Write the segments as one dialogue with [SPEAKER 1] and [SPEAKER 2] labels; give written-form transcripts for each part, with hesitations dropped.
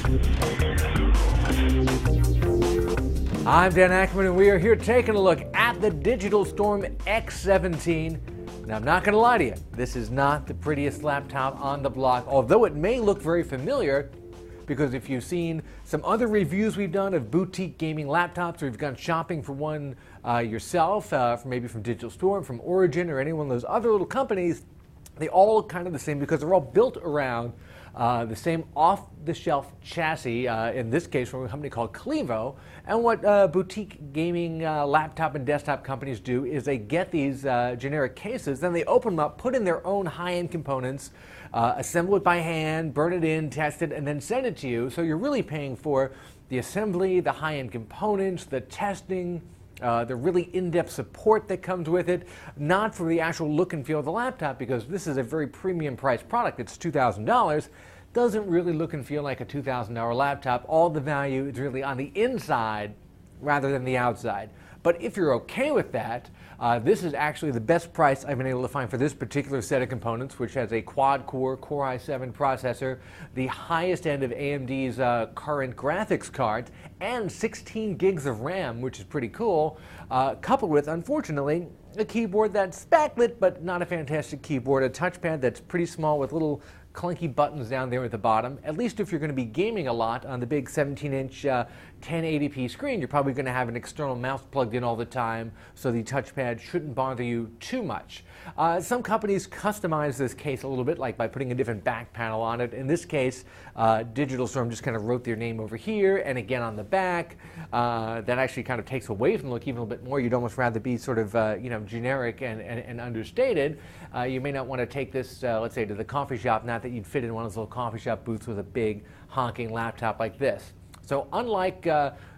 [SPEAKER 1] I'm Dan Ackerman, and we are here taking a look at the Digital Storm X17. Now, I'm not going to lie to you, this is not the prettiest laptop on the block, although it may look very familiar, because if you've seen some other reviews we've done of boutique gaming laptops, or you've gone shopping for one yourself, maybe from Digital Storm, from Origin, or any one of those other little companies, they all look kind of the same because they're all built around the same off-the-shelf chassis, in this case from a company called Clevo. And what boutique gaming laptop and desktop companies do is they get these generic cases, then they open them up, put in their own high-end components, assemble it by hand, burn it in, test it, and then send it to you. So you're really paying for the assembly, the high-end components, the testing, the really in-depth support that comes with it, not for the actual look and feel of the laptop, because this is a very premium priced product. It's $2,000. Doesn't really look and feel like a $2,000 laptop. All the value is really on the inside rather than the outside. But if you're okay with that, this is actually the best price I've been able to find for this particular set of components, which has a quad-core Core i7 processor, the highest end of AMD's current graphics cards, and 16 gigs of RAM, which is pretty cool, coupled with, unfortunately, a keyboard that's backlit, but not a fantastic keyboard, a touchpad that's pretty small with little clunky buttons down there at the bottom. At least if you're going to be gaming a lot on the big 17-inch 1080p screen, you're probably going to have an external mouse plugged in all the time, so the touchpad shouldn't bother you too much. Some companies customize this case a little bit, like by putting a different back panel on it. In this case, Digital Storm just kind of wrote their name over here and again on the back. That actually kind of takes away from the look even a little bit more. You'd almost rather be sort of generic and understated. You may not want to take this, let's say, to the coffee shop, not that you'd fit in one of those little coffee shop booths with a big honking laptop like this. So unlike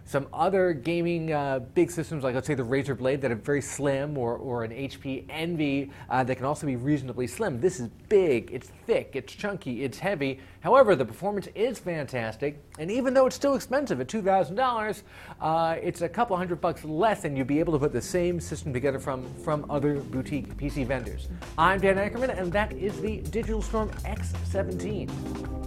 [SPEAKER 1] some other gaming big systems, like let's say the Razer Blade that are very slim, or an HP Envy that can also be reasonably slim, this is big, it's thick, it's chunky, it's heavy. However, the performance is fantastic, and even though it's still expensive at $2,000, it's a couple $100 less than you'd be able to put the same system together from other boutique PC vendors. I'm Dan Ackerman, and that is the Digital Storm X17.